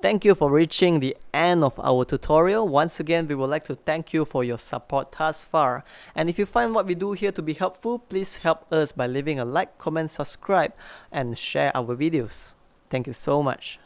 Thank you for reaching the end of our tutorial. Once again, we would like to thank you for your support thus far. And if you find what we do here to be helpful, please help us by leaving a like, comment, subscribe, and share our videos. Thank you so much.